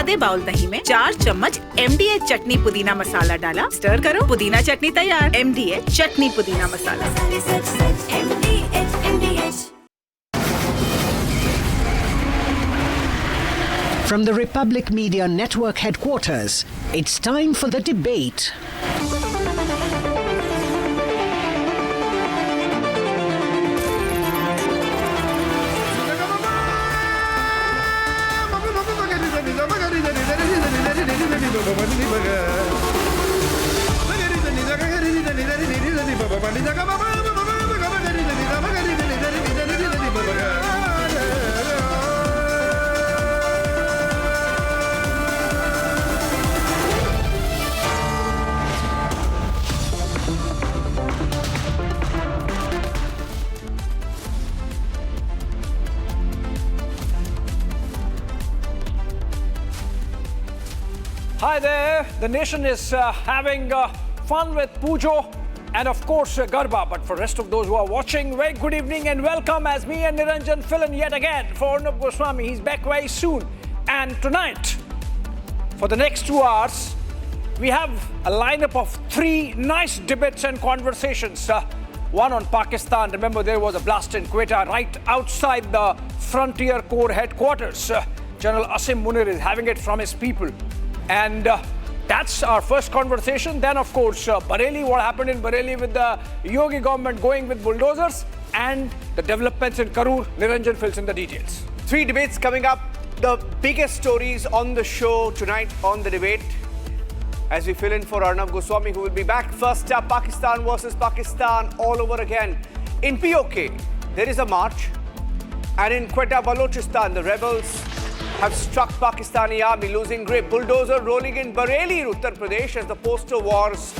आधे बाउल दही में 4 चम्मच MDH चटनी पुदीना मसाला डाला, स्टर करो, पुदीना चटनी तैयार। MDH चटनी पुदीना मसाला। From the Republic Media Network headquarters, it's time for the debate. Hi there, the nation is having fun with Pujo and of course Garba. But for the rest of those who are watching, very good evening and welcome as me and Niranjan fill in yet again for Arnab Goswami. He's back very soon. And tonight, for the next 2 hours, we have a lineup of 3 nice debates and conversations. One on Pakistan. Remember, there was a blast in Quetta right outside the Frontier Corps headquarters. General Asim Munir is having it from his people. And that's our first conversation. Then, of course, Bareilly, what happened in Bareilly with the Yogi government going with bulldozers and the developments in Karur. Niranjan fills in the details. 3 debates coming up. The biggest stories on the show tonight on the debate as we fill in for Arnab Goswami, who will be back. First up, Pakistan versus Pakistan all over again. In POK, there is a march. And in Quetta, Balochistan, the rebels have struck Pakistani army, losing grip. Bulldozer rolling in Bareilly, Uttar Pradesh, as the poster wars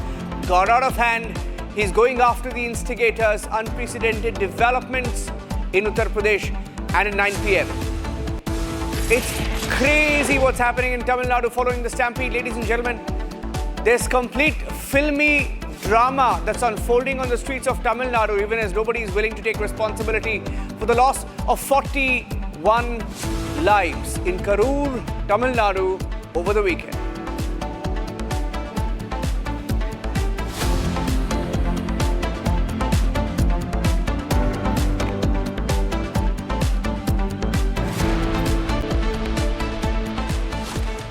got out of hand. He's going after the instigators. Unprecedented developments in Uttar Pradesh and at 9 p.m. It's crazy what's happening in Tamil Nadu following the stampede. Ladies and gentlemen, there's complete filmy drama that's unfolding on the streets of Tamil Nadu, even as nobody is willing to take responsibility for the loss of 41 lives in Karur, Tamil Nadu over the weekend.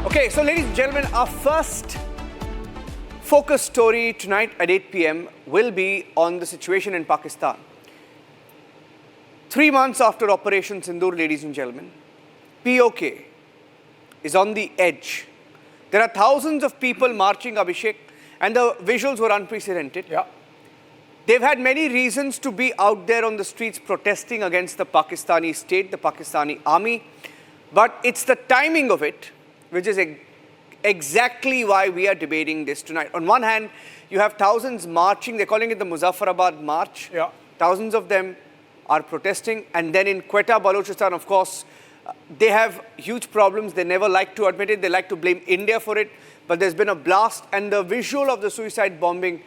Okay, so ladies and gentlemen, our first focus story tonight at 8 p.m. will be on the situation in Pakistan. 3 months after Operation Sindoor, ladies and gentlemen, POK is on the edge. There are thousands of people marching, Abhishek, and the visuals were unprecedented. Yeah. They've had many reasons to be out there on the streets protesting against the Pakistani state, the Pakistani army. But it's the timing of it, which is exactly why we are debating this tonight. On one hand, you have thousands marching. They're calling it the Muzaffarabad March. Yeah. Thousands of them are protesting. And then in Quetta, Balochistan, of course, they have huge problems. They never like to admit it. They like to blame India for it. But there's been a blast, and the visual of the suicide bombing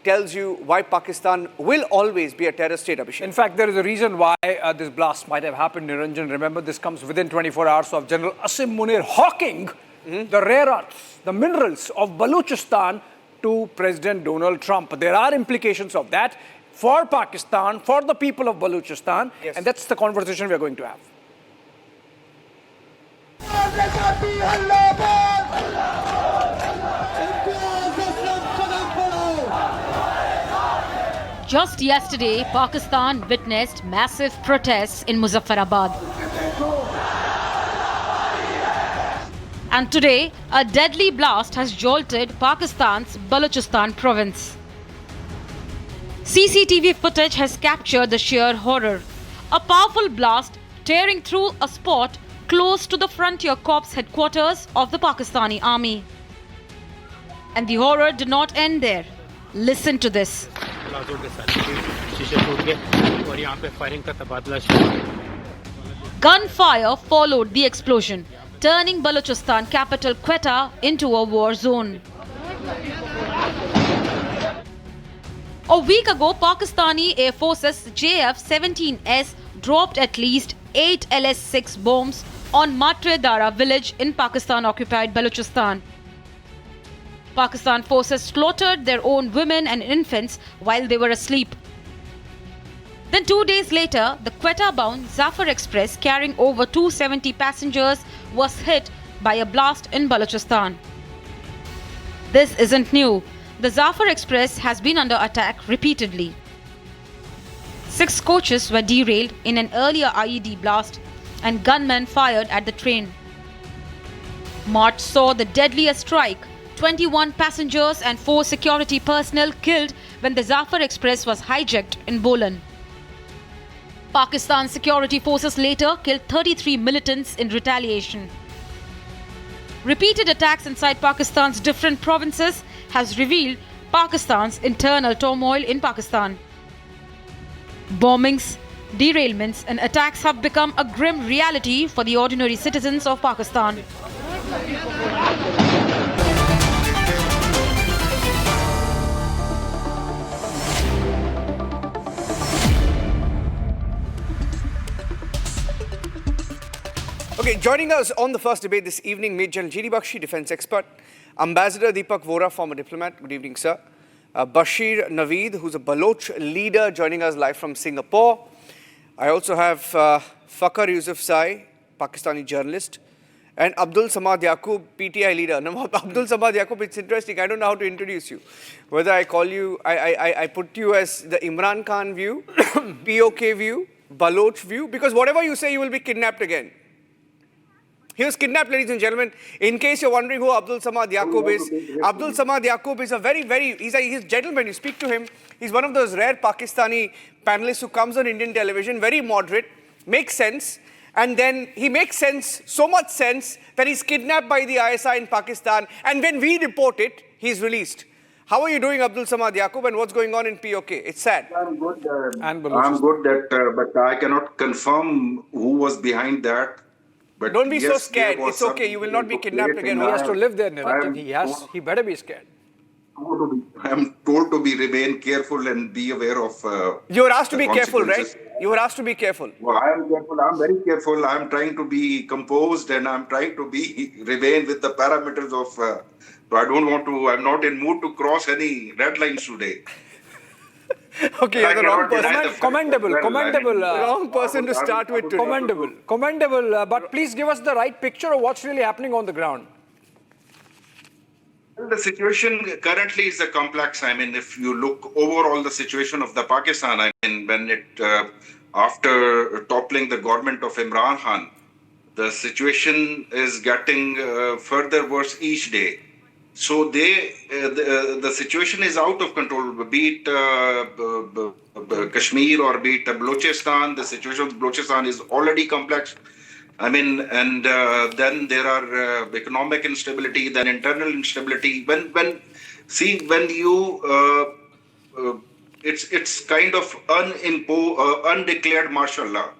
tells you why Pakistan will always be a terror state, Abhishek. In fact, there is a reason why this blast might have happened, Niranjan. Remember, this comes within 24 hours of General Asim Munir hawking the rare earths, the minerals of Balochistan to President Donald Trump. There are implications of that for Pakistan, for the people of Balochistan, Yes. and that's the conversation we're going to have. Just yesterday, Pakistan witnessed massive protests in Muzaffarabad. And today, a deadly blast has jolted Pakistan's Balochistan province. CCTV footage has captured the sheer horror. A powerful blast tearing through a spot close to the Frontier Corps headquarters of the Pakistani army. And the horror did not end there. Listen to this. Gunfire followed the explosion, turning Balochistan capital Quetta into a war zone. A week ago, Pakistani Air Force's JF-17S dropped at least 8 LS-6 bombs on Matre Dara village in Pakistan-occupied Balochistan. Pakistan forces slaughtered their own women and infants while they were asleep. Then 2 days later, the Quetta-bound Zafar Express carrying over 270 passengers was hit by a blast in Balochistan. This isn't new. The Zafar Express has been under attack repeatedly. 6 coaches were derailed in an earlier IED blast and gunmen fired at the train. March saw the deadliest strike. 21 passengers and 4 security personnel killed when the Zafar Express was hijacked in Bolan. Pakistan security forces later killed 33 militants in retaliation. Repeated attacks inside Pakistan's different provinces has revealed Pakistan's internal turmoil in Pakistan. Bombings, derailments and attacks have become a grim reality for the ordinary citizens of Pakistan. Okay, joining us on the first debate this evening, Major General G.D. Bakshi, defense expert, Ambassador Deepak Vora, former diplomat. Good evening, sir. Bashir Naveed, who's a Baloch leader, joining us live from Singapore. I also have Fakhar Yousafzai, Pakistani journalist, and Abdul Samad Yaqub, PTI leader. Now, Abdul Samad Yaqub, it's interesting. I don't know how to introduce you. Whether I call you, I put you as the Imran Khan view, POK view, Baloch view, because whatever you say, you will be kidnapped again. He was kidnapped, ladies and gentlemen. In case you're wondering who Abdul Samad Yaqub is, Abdul Samad Yaqub is a he's a gentleman. You speak to him. He's one of those rare Pakistani panelists who comes on Indian television, very moderate, makes sense. And then he makes sense, so much sense, that he's kidnapped by the ISI in Pakistan. And when we report it, he's released. How are you doing, Abdul Samad Yaqub, and what's going on in POK? It's sad. I'm good. I'm good, but I cannot confirm who was behind that. But don't be yes, so scared. It's okay. You will not be kidnapped again. He has to live there, Niranjan. He better be scared. I'm told to remain careful and be aware of. You were asked to be careful, right? You were asked to be careful. Well, I am careful. I'm very careful. I'm trying to be composed and I'm trying to remain with the parameters of. So I don't want to. I'm not in mood to cross any red lines today. Okay, you're the wrong person. Commendable. Wrong person to start with today. Commendable. But please give us the right picture of what's really happening on the ground. Well, the situation currently is a complex. I mean, if you look overall the situation of the Pakistan, I mean, when it after toppling the government of Imran Khan, the situation is getting further worse each day. So the situation is out of control, be it Kashmir or be it Balochistan. The situation of Balochistan is already complex. I mean, and then there are economic instability, then internal instability. When you, it's kind of undeclared martial law.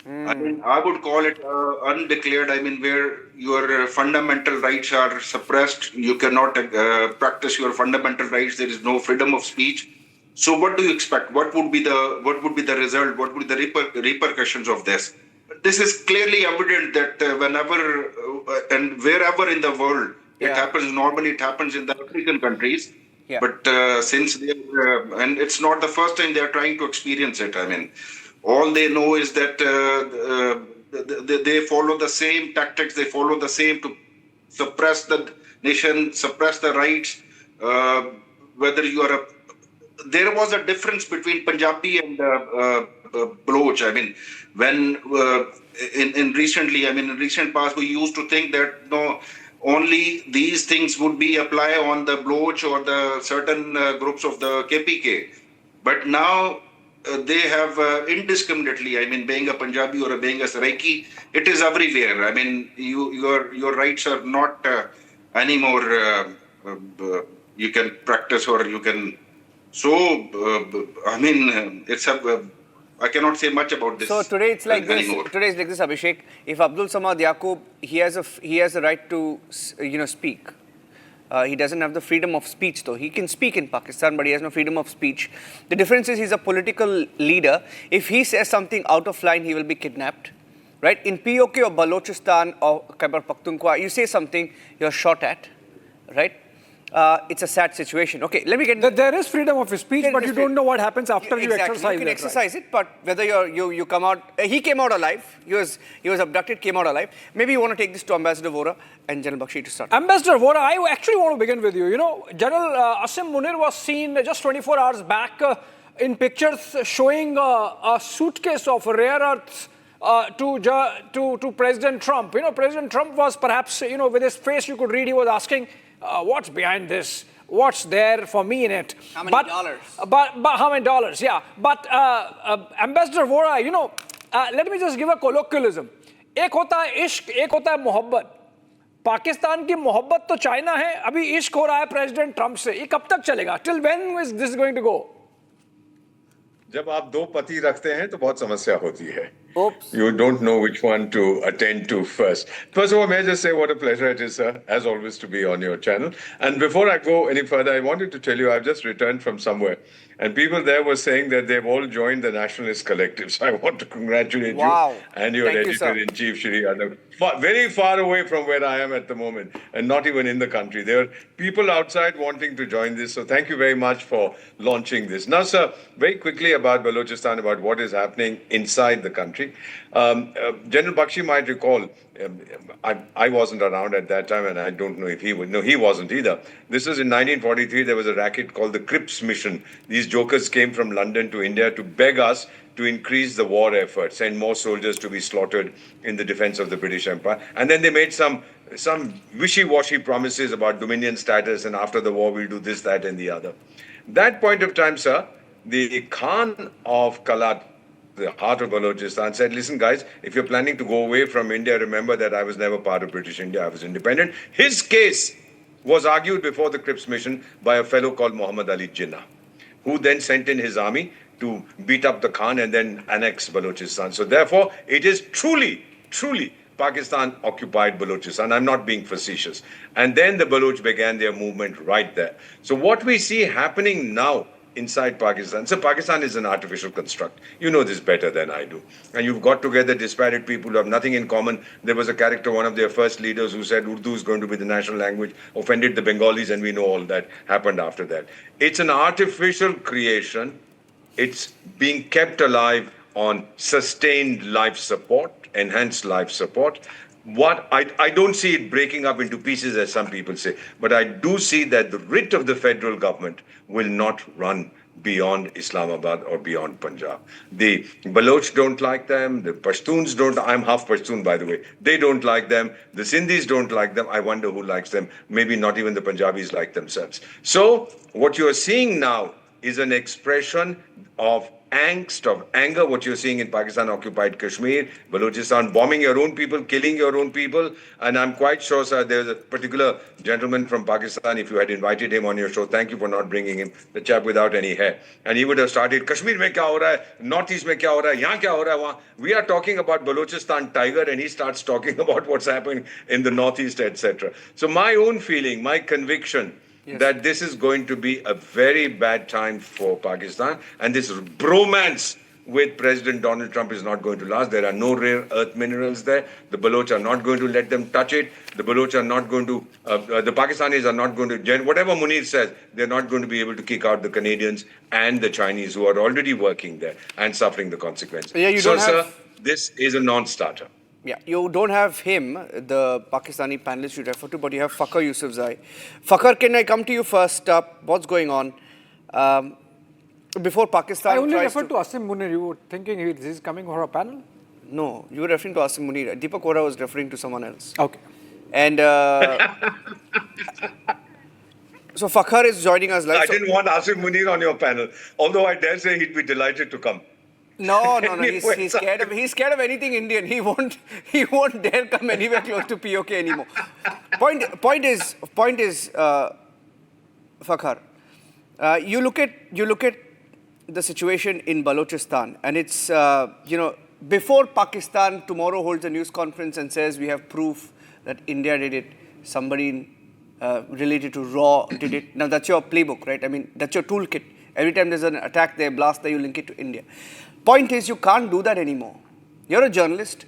I mean, I would call it undeclared. I mean, where your fundamental rights are suppressed, you cannot practice your fundamental rights. There is no freedom of speech. So, what do you expect? What would be the result? What would be the repercussions of this? This is clearly evident that whenever and wherever in the world it happens. Normally, it happens in the African countries. Yeah. But since they and it's not the first time they are trying to experience it. I mean. All they know is that they follow the same tactics, they follow the same to suppress the nation, suppress the rights. Whether you are there was a difference between Punjabi and Baloch. I mean, when in recent past, we used to think that only these things would be applied on the Baloch or the certain groups of the KPK. But now, they have indiscriminately, I mean, being a Punjabi or being a Saraiki, it is everywhere. I mean, your rights are not anymore, you can practice or you can. So, I mean, I cannot say much about this. So today it's like this. Today it's like this, Abhishek. If Abdul Samad Yaqub, he has a right to, speak. He doesn't have the freedom of speech, though. He can speak in Pakistan, but he has no freedom of speech. The difference is he's a political leader. If he says something out of line, he will be kidnapped, right? In POK or Balochistan or Khyber Pakhtunkhwa, you say something, you're shot at, right? It's a sad situation. Okay, let me get... There is freedom of speech, but you don't know what happens after you exercise it. You can exercise it, but whether you come out... he came out alive. He was abducted, came out alive. Maybe you want to take this to Ambassador Vora and General Bakshi to start. Ambassador Vora, I actually want to begin with you. You know, General Asim Munir was seen just 24 hours back in pictures showing a suitcase of rare earths to President Trump. You know, President Trump was perhaps, you know, with his face you could read, he was asking, what's behind this? What's there for me in it? How many dollars? But how many dollars? Yeah. But Ambassador Vora, you know, let me just give a colloquialism. एक होता है इश्क, एक होता है मोहब्बत. पाकिस्तान की मोहब्बत तो चाइना है, अभी इश्क हो रहा है प्रेसिडेंट ट्रंप से. ये कब तक चलेगा? Till when is this going to go? जब आप दो पति रखते हैं तो बहुत समस्या होती है. Oops. You don't know which one to attend to first. First of all, may I just say what a pleasure it is, sir, as always, to be on your channel. And before I go any further, I wanted to tell you I've just returned from somewhere. And people there were saying that they've all joined the Nationalist Collective. So I want to congratulate you and your editor-in-chief, Shri Arnab. Very far away from where I am at the moment, and not even in the country. There are people outside wanting to join this. So thank you very much for launching this. Now, sir, very quickly about Balochistan, about what is happening inside the country. General Bakshi might recall, I wasn't around at that time, and I don't know if he would. No, he wasn't either. This was in 1943. There was a racket called the Cripps Mission. These jokers came from London to India to beg us to increase the war effort, send more soldiers to be slaughtered in the defense of the British Empire. And then they made some wishy-washy promises about dominion status, and after the war we'll do this, that, and the other. That point of time, sir, the Khan of Kalat, the heart of Balochistan, said, listen, guys, if you're planning to go away from India, remember that I was never part of British India. I was independent. His case was argued before the Cripps Mission by a fellow called Muhammad Ali Jinnah, who then sent in his army to beat up the Khan and then annex Balochistan. So therefore, it is truly Pakistan occupied Balochistan. I'm not being facetious. And then the Baloch began their movement right there. So what we see happening now inside Pakistan. So Pakistan is an artificial construct. You know this better than I do. And you've got together disparate people who have nothing in common. There was a character, one of their first leaders, who said Urdu is going to be the national language, offended the Bengalis, and we know all that happened after that. It's an artificial creation. It's being kept alive on sustained life support, enhanced life support. What I don't see it breaking up into pieces, as some people say, but I do see that the writ of the federal government will not run beyond Islamabad or beyond Punjab. The Baloch don't like them, the Pashtuns don't, I'm half Pashtun by the way, they don't like them, the Sindhis don't like them, I wonder who likes them, maybe not even the Punjabis like themselves. So what you're seeing now is an expression of angst, of anger, what you're seeing in Pakistan-occupied Kashmir, Balochistan, bombing your own people, killing your own people. And I'm quite sure, sir, there's a particular gentleman from Pakistan, if you had invited him on your show, thank you for not bringing him, the chap without any hair. And he would have started, Kashmir mein kya ho raha hai, Northeast mein kya ho raha hai, yahan kya ho raha hai, wahan. We are talking about Balochistan tiger, and he starts talking about what's happening in the Northeast, etc. So my own feeling, my conviction, that this is going to be a very bad time for Pakistan, and this bromance with President Donald Trump is not going to last. There are no rare earth minerals there. The Baloch are not going to let them touch it. The Baloch are not going to, the Pakistanis are not going to, whatever Munir says, they're not going to be able to kick out the Canadians and the Chinese who are already working there and suffering the consequences. Yeah, sir, this is a non-starter. Yeah, you don't have him, the Pakistani panelist you refer to, but you have Fakhar Yusufzai. Fakhar, can I come to you first up? What's going on? Before Pakistan I only referred to Asim Munir. You were thinking he's coming for a panel? No, you were referring to Asim Munir. Deepak Vora was referring to someone else. Okay. And so Fakhar is joining us live. I didn't want Asim Munir on your panel, although I dare say he'd be delighted to come. No. He's scared of anything Indian. He won't dare come anywhere close to POK anymore. Point is, Fakhar, you look at the situation in Balochistan, and it's before Pakistan tomorrow holds a news conference and says we have proof that India did it, somebody related to RAW did it. Now that's your playbook, right? I mean, that's your toolkit. Every time there's an attack, they blast there, you link it to India. Point is, you can't do that anymore. You're a journalist.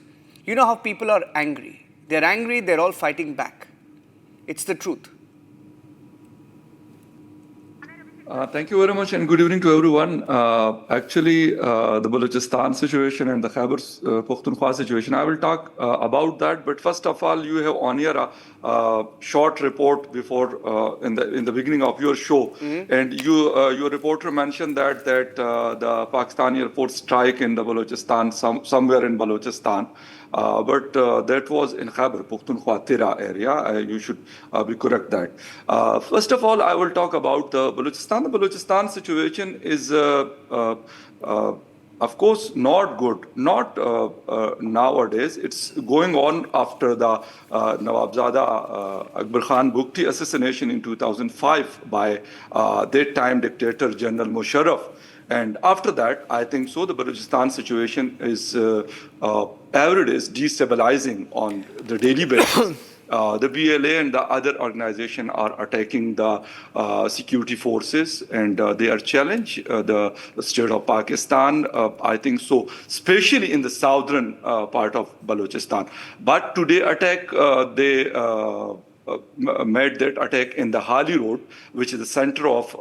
You know how people are angry. They're angry, they're all fighting back. It's the truth. Thank you very much and good evening to everyone. Actually, the Balochistan situation and the Khyber Pakhtunkhwa situation, I will talk about that. But first of all, you have on here a short report before in the beginning of your show, and your reporter mentioned that the Pakistani Air Force strike in the Balochistan, somewhere in Balochistan. But that was in Khyber Pakhtunkhwa Tira area. You should be correct that. First of all, I will talk about the Balochistan. The Balochistan situation is, of course, not good. Not nowadays. It's going on after the Nawabzada Akbar Khan Bugti assassination in 2005 by that time dictator General Musharraf. And after that, I think so, the Balochistan situation is every day is destabilizing on the daily basis. The BLA and the other organizations are attacking the security forces, and they are challenging the state of Pakistan, I think so, especially in the southern part of Balochistan. But today attack, they made that attack in the Hali Road, which is the center of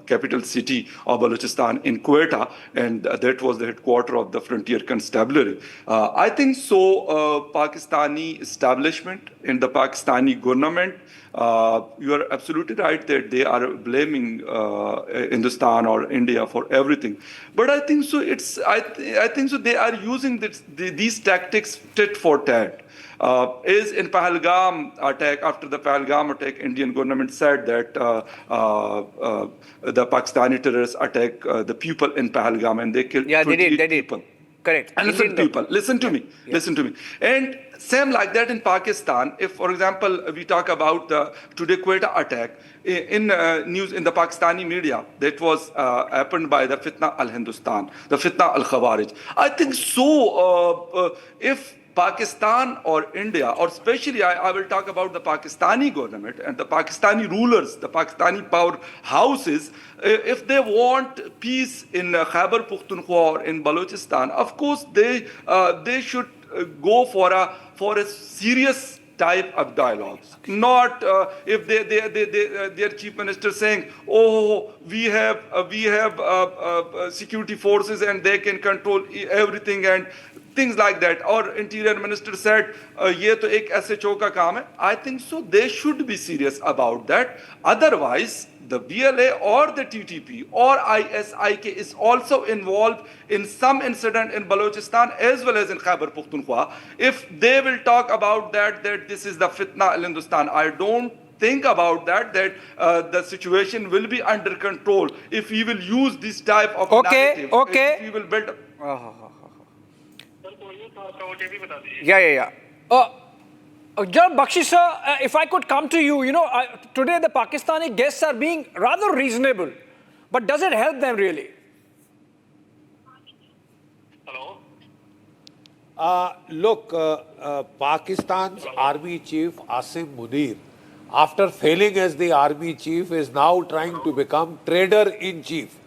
capital city of Balochistan in Quetta, and that was the headquarters of the Frontier Constabulary. I think so, Pakistani establishment and the Pakistani government, you are absolutely right that they are blaming Hindustan or India for everything. But I think so. I think so. They are using these tactics tit for tat. Is in Pahalgam attack, after the Pahalgam attack, Indian government said that the Pakistani terrorists attack the people in Pahalgam and they killed 28 people. Correct. Innocent people. Listen to me. Listen to me. And same like that in Pakistan. If, for example, we talk about the today Quetta attack in news in the Pakistani media, that was happened by the Fitna al-Hindustan, the Fitna al-Khawarij. I think so. If Pakistan or India, or especially I will talk about the Pakistani government and the Pakistani rulers, the Pakistani power houses, if they want peace in Khyber Pakhtunkhwa or in Balochistan, of course they should go for a serious type of dialogues. Not if their chief minister saying, oh, we have security forces and they can control everything and things like that. Or interior minister said, ye to ek SHO ka kaam hai. I think so they should be serious about that. Otherwise, the BLA or the TTP or ISIK is also involved in some incident in Balochistan as well as in Khyber Pakhtunkhwa. If they will talk about that this is the Fitna al-Hindustan, I don't think about that the situation will be under control if we will use this type of narrative. If we will build Jan Bakshi sir, if I could come to you, today the Pakistani guests are being rather reasonable, but does it help them really? Hello? Look, Pakistan's army chief, Asim Munir, after failing as the army chief, is now trying to become trader-in-chief.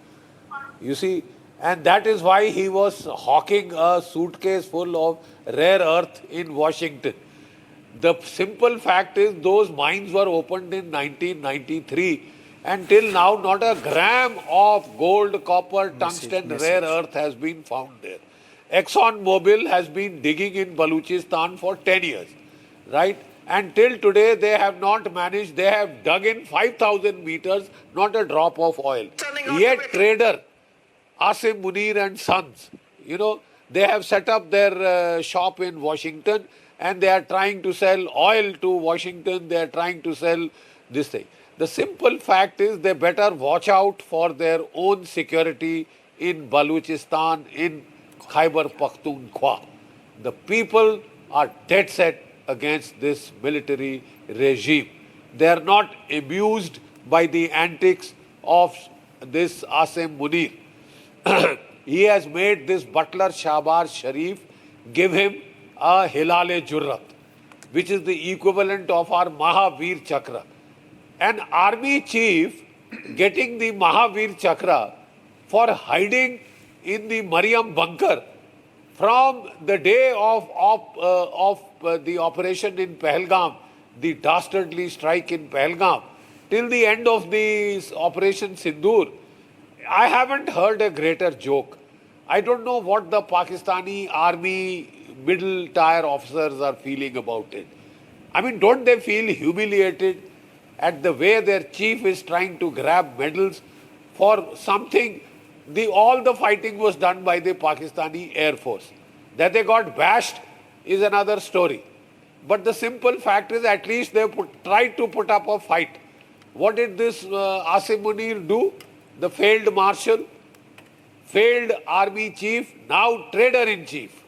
You see, and that is why he was hawking a suitcase full of rare earth in Washington. The simple fact is those mines were opened in 1993 and till now not a gram of gold, copper, tungsten, rare earth has been found there. ExxonMobil has been digging in Balochistan for 10 years, right? And till today they have not managed, they have dug in 5,000 meters, not a drop of oil. Yet trader Asim Munir and Sons, they have set up their shop in Washington and they are trying to sell oil to Washington, they are trying to sell this thing. The simple fact is they better watch out for their own security in Balochistan, in Khyber Pakhtunkhwa. The people are dead set against this military regime. They are not amused by the antics of this Asim Munir. He has made this butler Shahbaz Sharif give him a Hilal-e-Jurrat, which is the equivalent of our Mahavir Chakra. An army chief getting the Mahavir Chakra for hiding in the Mariam bunker From the day of the operation in Pahalgam, the dastardly strike in Pahalgam, till the end of the Operation Sindoor, I haven't heard a greater joke. I don't know what the Pakistani army middle tier officers are feeling about it. I mean, don't they feel humiliated at the way their chief is trying to grab medals for something? All the fighting was done by the Pakistani Air Force. That they got bashed is another story. But the simple fact is, at least they tried to put up a fight. What did this Asim Munir do? The failed marshal, failed army chief, now trader-in-chief.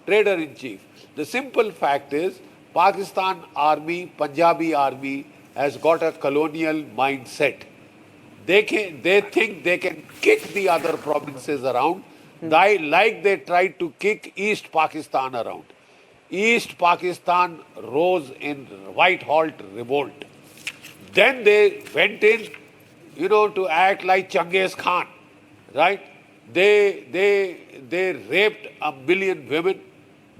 Trader-in-chief. The simple fact is, Pakistan army, Punjabi army has got a colonial mindset. They think they can kick the other provinces around, like they tried to kick East Pakistan around. East Pakistan rose in white-hot revolt. Then they went in, to act like Genghis Khan, right? They raped 1 million women,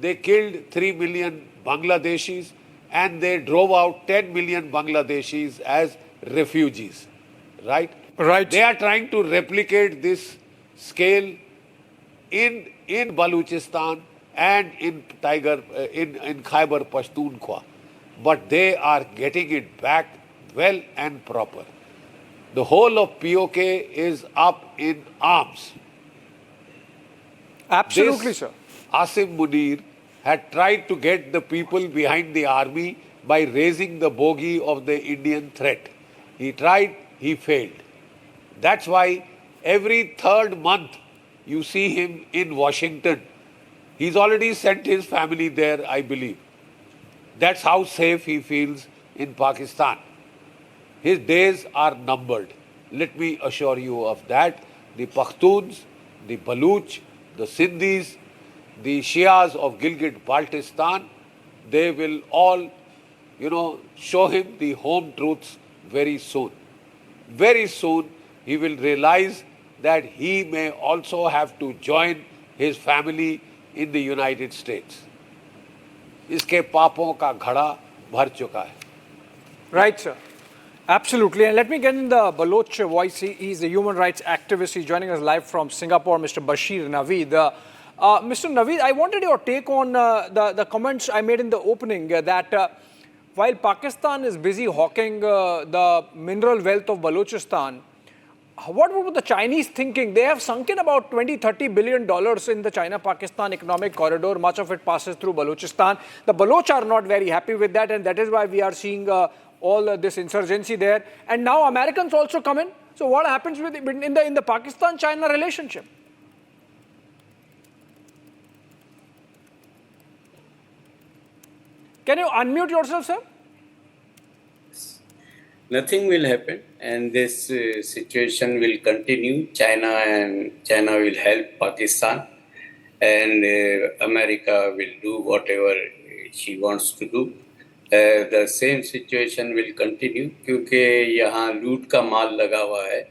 they killed 3 million Bangladeshis, and they drove out 10 million Bangladeshis as refugees, right? Right. They are trying to replicate this scale in Balochistan and in Khyber Pakhtunkhwa, but they are getting it back well and proper. The whole of POK is up in arms. Absolutely, This sir. Asim Munir had tried to get the people behind the army by raising the bogey of the Indian threat. He tried, he failed. That's why every third month you see him in Washington. He's already sent his family there, I believe. That's how safe he feels in Pakistan. His days are numbered. Let me assure you of that. The Pakhtuns, the Baluch, the Sindhis, the Shias of Gilgit-Baltistan, they will all, show him the home truths very soon. Very soon, he will realize that he may also have to join his family in the United States. इसके पापों का घड़ा भर चुका है. Right, sir. Absolutely. And let me get in the Baloch voice. He's a human rights activist. He's joining us live from Singapore, Mr. Bashir Naveed. Mr. Naveed, I wanted your take on the comments I made in the opening that while Pakistan is busy hawking the mineral wealth of Balochistan, what would the Chinese thinking? They have sunk in about $20-30 billion in the China-Pakistan economic corridor. Much of it passes through Balochistan. The Baloch are not very happy with that, and that is why we are seeing all this insurgency there. And now Americans also come in. So what happens with in the Pakistan-China relationship? Can you unmute yourself, sir? Nothing will happen, and this situation will continue. China will help Pakistan, and America will do whatever she wants to do. The same situation will continue क्योंकि यहाँ लूट का माल लगा हुआ है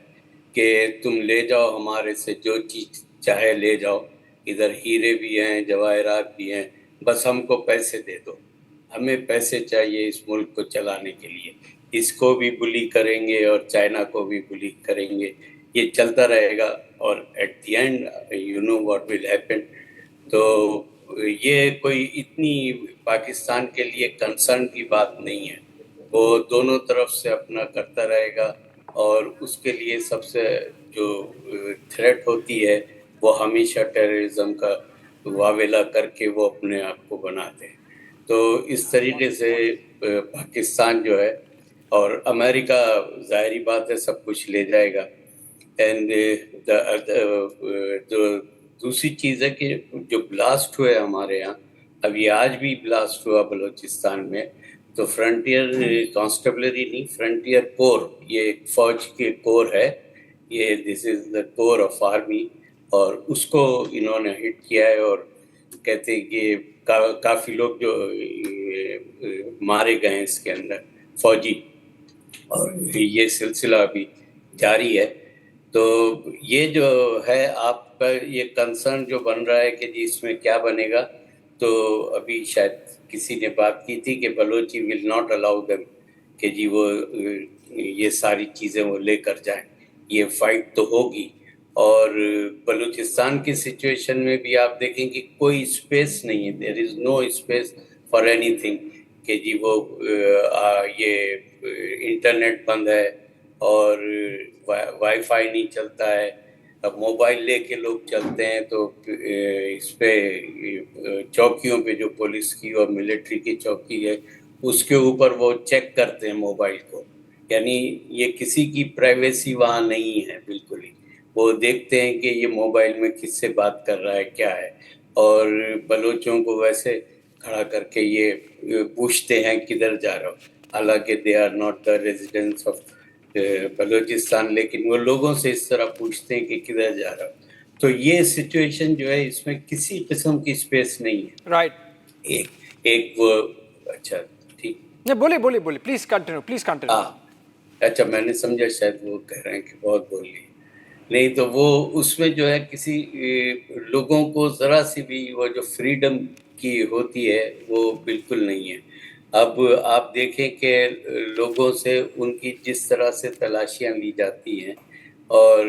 कि तुम ले जाओ हमारे से जो चीज़ चाहे ले जाओ. इधर हीरे भी हैं, जवाहरात भी हैं, बस हमको पैसे दे दो. हमें पैसे चाहिए इस मुल्क को चलाने के लिए. इसको भी बुली करेंगे और चाइना को भी बुली करेंगे. ये चलता रहेगा और at the end you know what will happen. तो ये कोई इतनी पाकिस्तान के लिए कंसर्न की बात नहीं है. वो दोनों तरफ से अपना करता रहेगा और उसके लिए सबसे जो थ्रेट होती है वो हमेशा टेररिज्म का वावेला करके वो अपने आप को बनाते हैं. तो इस तरीके से पाकिस्तान जो है और अमेरिका ज़ाहिरी बात है सब कुछ ले जाएगा. एंड दूसरी चीज़ है कि जो ब्लास्ट हुए हमारे यहाँ, अभी आज भी ब्लास्ट हुआ बलूचिस्तान में, तो फ्रंटियर कांस्टेबलरी नहीं, फ्रंटियर कोर, ये एक फौज के कोर है, ये this is the core of army, और उसको इन्होंने हिट किया है. और कहते हैं कि काफ़ी लोग जो मारे गए हैं इसके अंदर फौजी, और ये सिलसिला अभी जारी है. تو یہ جو ہے آپ کا یہ کنسرن جو بن رہا ہے کہ جی اس میں کیا بنے گا، تو ابھی شاید کسی نے بات کی تھی کہ بلوچی ول ناٹ الاؤ دم کہ جی وہ یہ ساری چیزیں وہ لے کر جائیں. یہ فائٹ تو ہوگی. اور بلوچستان کی سچویشن میں بھی آپ دیکھیں کہ کوئی اسپیس نہیں ہے، there is no space for anything کہ جی وہ یہ انٹرنیٹ بند ہے اور وائی فائی نہیں چلتا ہے. اب موبائل لے کے لوگ چلتے ہیں تو اس پہ چوکیوں پہ جو پولیس کی اور ملٹری کی چوکی ہے اس کے اوپر وہ چیک کرتے ہیں موبائل کو. یعنی یہ کسی کی پرائیویسی وہاں نہیں ہے بالکل ہی. وہ دیکھتے ہیں کہ یہ موبائل میں کس سے بات کر رہا ہے کیا ہے. اور بلوچوں کو ویسے کھڑا کر کے یہ پوچھتے ہیں کدھر جا رہا ہو، حالانکہ they are not the residents of Balochistan, لیکن وہ لوگوں سے اس طرح پوچھتے ہیں کہ کدھر جا رہا ہو. تو یہ سچویشن جو ہے اس میں کسی قسم کی اسپیس نہیں ہے. رائٹ. ایک وہ اچھا ٹھیک بولیے پلیز کنٹینیو. ہاں اچھا، میں نے سمجھا شاید وہ کہہ رہے ہیں کہ بہت بول لی. نہیں تو وہ اس میں جو ہے کسی لوگوں کو ذرا سی بھی وہ جو فریڈم کی ہوتی ہے وہ بالکل نہیں ہے. اب آپ دیکھیں کہ لوگوں سے ان کی جس طرح سے تلاشیاں لی جاتی ہیں، اور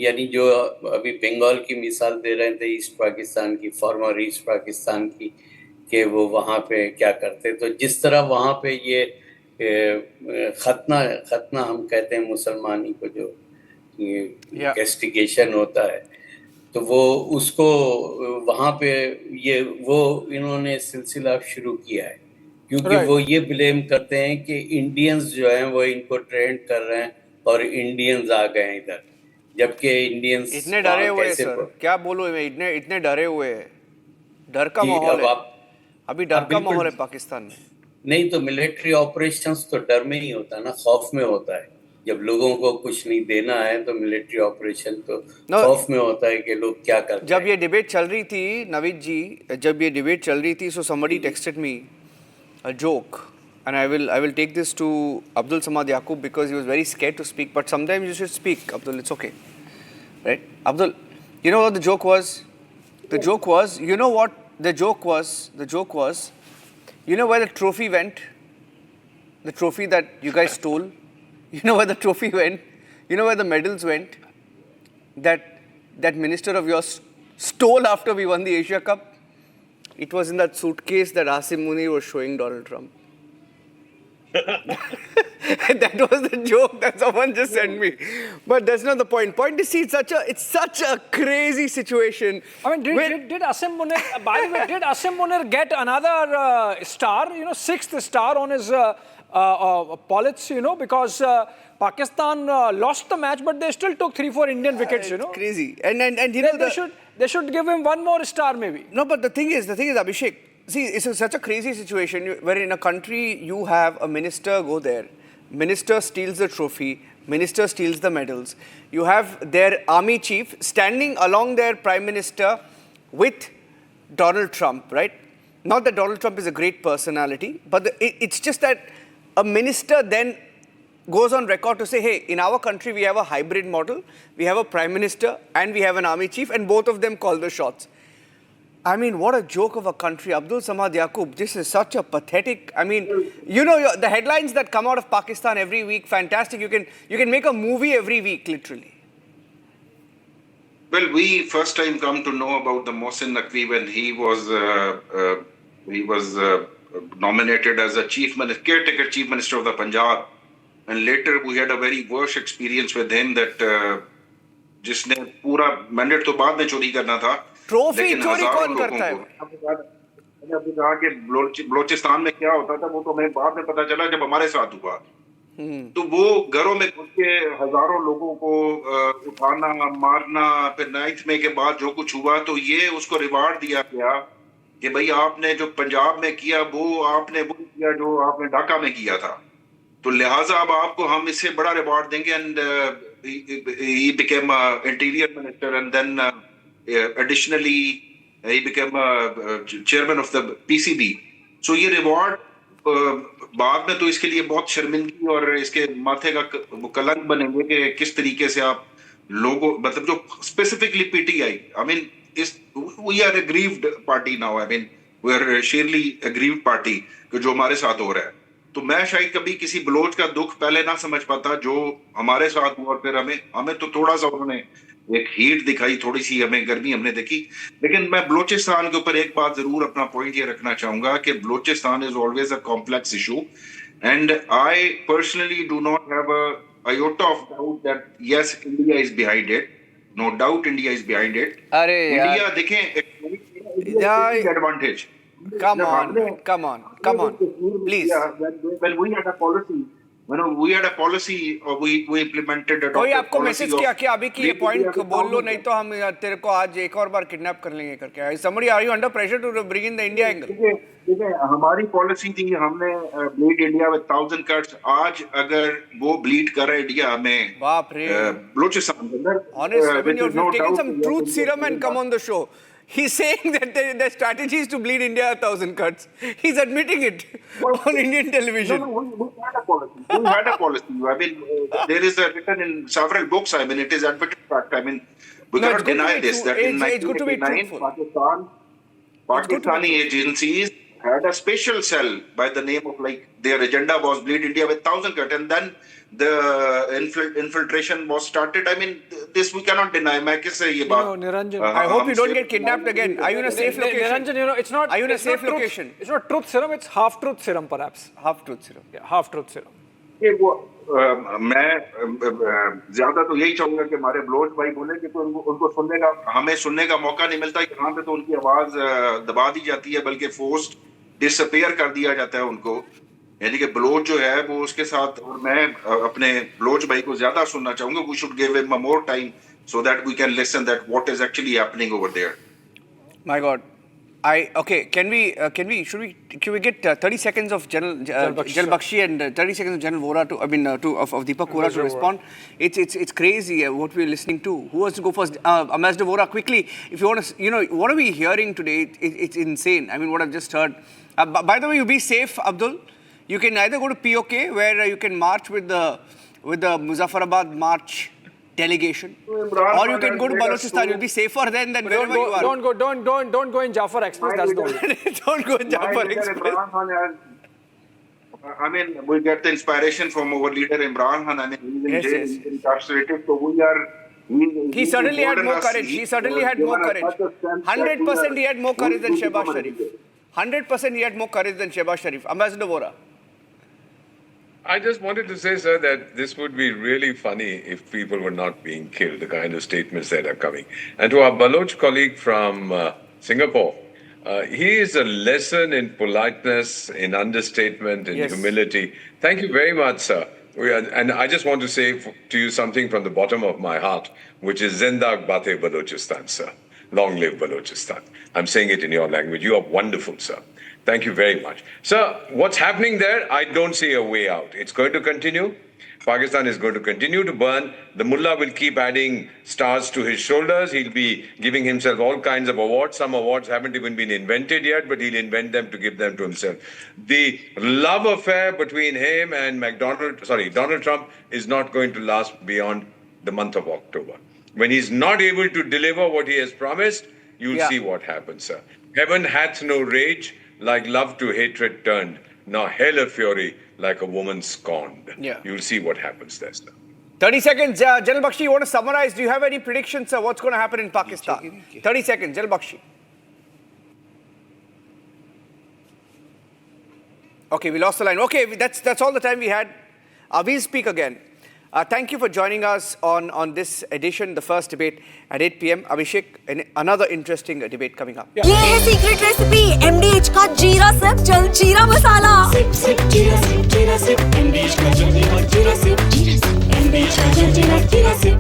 یعنی جو ابھی بنگال کی مثال دے رہے تھے ایسٹ پاکستان کی، فارمر ایسٹ پاکستان کی، کہ وہ وہاں پہ کیا کرتے. تو جس طرح وہاں پہ یہ ختنہ ہم کہتے ہیں مسلمانی کو جو کیسٹیگیشن ہوتا ہے، تو وہ اس کو وہاں پہ یہ وہ انہوں نے سلسلہ شروع کیا ہے، کیونکہ وہ یہ بلیم کرتے ہیں کہ انڈینز جو ہیں وہ ان کو ٹرینڈ کر رہے ہیں اور انڈینز آ گئے ہیں ادھر، جبکہ انڈینز اتنے ڈرے ہوئے ہیں سر، کیا بولو میں، اتنے ڈرے ہوئے ہیں. ڈر کا ماحول ہے ابھی، ڈر کا ماحول ہے پاکستان میں. نہیں تو ملٹری آپریشنز تو ڈر میں ہی ہوتا ہے نا، خوف میں ہوتا ہے. جب لوگوں کو کچھ نہیں دینا ہے تو ملٹری آپریشن تو خوف میں ہوتا ہے کہ لوگ کیا کرتے ہیں. جب یہ ڈیبیٹ چل رہی تھی نوید جی، جب یہ ڈیبیٹ چل رہی تھی، سو somebody texted me a joke, and I will take this to Abdul Samad Yaqub because he was very scared to speak, but sometimes you should speak, Abdul, it's okay. Right? Abdul, you know what the joke was? The joke was, you know what the joke was? The joke was, you know where the trophy went? The trophy that you guys stole? You know where the trophy went? You know where the medals went? That minister of yours stole after we won the Asia Cup? It was in that suitcase that Asim Munir was showing Donald Trump. That was the joke that someone just sent me. But that's not the point. Point is, see, it's such a crazy situation. I mean, did Asim Munir, by the way, did Asim Munir get another star, sixth star on his pollets, because Pakistan lost the match, but they still took 3-4 Indian wickets, It's crazy. And they should give him one more star maybe. No, but the thing is, Abhishek, see, it's such a crazy situation where in a country you have a minister go there, minister steals the trophy, minister steals the medals. You have their army chief standing along their prime minister with Donald Trump, right? Not that Donald Trump is a great personality, but it's just that a minister then goes on record to say, hey, in our country we have a hybrid model, we have a prime minister and we have an army chief, and both of them call the shots. I mean, what a joke of a country. Abdul Samad Yaqub, this is such a pathetic, I mean, the headlines that come out of Pakistan every week, fantastic. You can make a movie every week, literally. Well, we first time come to know about the Mohsin Naqvi when he was nominated as a caretaker chief minister of the Punjab. And later we had a very worse experience with him that जिसने पूरा mandate तो बाद में चोरी करना था, trophy चोरी कौन करता है? मैंने अभी कहा कि बलोचिस्तान में क्या होता था वो तो हमें बाद में पता चला जब हमारे साथ हुआ. तो वो घरों में घुस के हजारों लोगों को उठाना, मारना, फिर 9th मई के बाद जो कुछ हुआ तो ये उसको रिवार्ड दिया गया कि भाई आपने जो पंजाब में किया वो आपने वो किया जो आपने ढाका में किया था, तो लिहाजा अब आपको हम इससे बड़ा रिवार्ड देंगे. And he became interior minister and then additionally he became chairman of the PCB. So ये रिवार्ड बाद में तो इसके लिए बहुत शर्मिंदगी और इसके माथे का कलंक बनेंगे कि किस तरीके से आप लोगों मतलब जो specifically PTI, I mean we are aggrieved party now, I mean we are surely aggrieved party कि जो हमारे साथ हो रहा है। तो मैं शायद कभी किसी बलोच का दुख पहले ना समझ पाता जो हमारे साथ हुआ, और फिर हमें तो थोड़ा सा उन्होंने एक हीट दिखाई, थोड़ी सी हमें गर्मी हमने देखी। लेकिन मैं बलोचिस्तान के ऊपर एक बात जरूर अपना पॉइंट ये रखना चाहूंगा कि Balochistan is always a complex issue, and I personally do not have a iota of doubt that yes, India is behind it. No doubt India is behind it. अरे India देखें advantage. Come on, please. When we had a policy, we implemented a कोई आपको message किया कि अभी की ये point बोल लो, नहीं तो हम तेरे को आज एक और बार किडनैप कर लेंगे करके? Somebody, are you under pressure to bring in the India angle? देखिए हमारी पॉलिसी थी, हमने ब्लीड इंडिया विद 1000 cuts। आज अगर वो ब्लीड कर रहा है इंडिया में, बाप रे, बलूचिस्तान के अंदर, honest, I mean, you're taking some truth serum and come on the show. He's saying that the strategy is to bleed India 1000 cuts. He's admitting it on Indian television. No, we had a policy. We had a policy. I mean, there is written in several books. I mean, it is admitted fact. I mean, we cannot deny this. That in 1989, Pakistani agencies had a special cell by the name of, like, their agenda was bleed India with 1000 cuts, and then the infiltration was started. I mean, this we cannot deny. मैं किससे ये बात? Niranjan, I hope you don't get kidnapped again. Are you in a safe location? Niranjan, it's not. Are you in a it's safe not location? It's not truth serum. It's half truth serum, perhaps. Half truth serum. Yeah, half truth serum. ये वो मैं ज्यादा तो यही चाहूंगा कि हमारे Bloch भाई बोले कि तो उनको सुनने का, हमें सुनने का मौका नहीं मिलता। यहाँ पे तो उनकी आवाज दबा दी जाती है, बल्कि फोर्स्ड डिसअपियर कर दिया जाता है उनको। यानी कि बलोच जो है वो उसके साथ, और मैं अपने बलोच भाई को ज्यादा सुनना चाहूंगा। We should give him more time so that we can listen that what is actually happening over there. My God, can we get 30 seconds of General Bakshi and 30 seconds of General Vora of Deepak Vora to respond? It's crazy what we're listening to. Who wants to go first? Ambassador Vora, quickly, if you want to, what are we hearing today? It's insane. I mean, what I've just heard. By the way, you be safe, Abdul. You can either go to POK, where you can march with the Muzaffarabad March delegation, or you can go to Balochistan. You'll be safer then than wherever you are. Don't go in Jafar Express. That's the only. Don't go in Jafar Express. I mean, we get the inspiration from our leader Imran Khan. I mean, he's incarcerated, so we are. He certainly had more courage. 100% he had more courage than Shehbaz Sharif. 100% he had more courage than Shehbaz Sharif. Ambassador Vora. I just wanted to say, sir, that this would be really funny if people were not being killed, the kind of statements that are coming. And to our Baloch colleague from Singapore, he is a lesson in politeness, in understatement, in humility. Thank you very much, sir. And I just want to say to you something from the bottom of my heart, which is Zindag Bate Balochistan, sir. Long live Balochistan. I'm saying it in your language. You are wonderful, sir. Thank you very much. Sir, what's happening there? I don't see a way out. It's going to continue. Pakistan is going to continue to burn. The mullah will keep adding stars to his shoulders. He'll be giving himself all kinds of awards. Some awards haven't even been invented yet, but he'll invent them to give them to himself. The love affair between him and Donald Trump is not going to last beyond the month of October. When he's not able to deliver what he has promised, you'll see what happens, sir. Heaven hath no rage, like love to hatred turned, nor hell a fury, like a woman scorned. You'll see what happens there, sir. 30 seconds. General Bakshi, you want to summarize? Do you have any predictions, sir? What's going to happen in Pakistan? 30 seconds. General Bakshi. Okay, we lost the line. Okay, that's all the time we had. We'll speak again. Thank you for joining us on this edition, the first debate at 8 p.m. Abhishek, another interesting debate coming up. ये है secret recipe MDH का जीरा SIP जल जीरा मसाला SIP जीरा SIP MDH का जल जीरा सिप MDH का जल जीरा सिप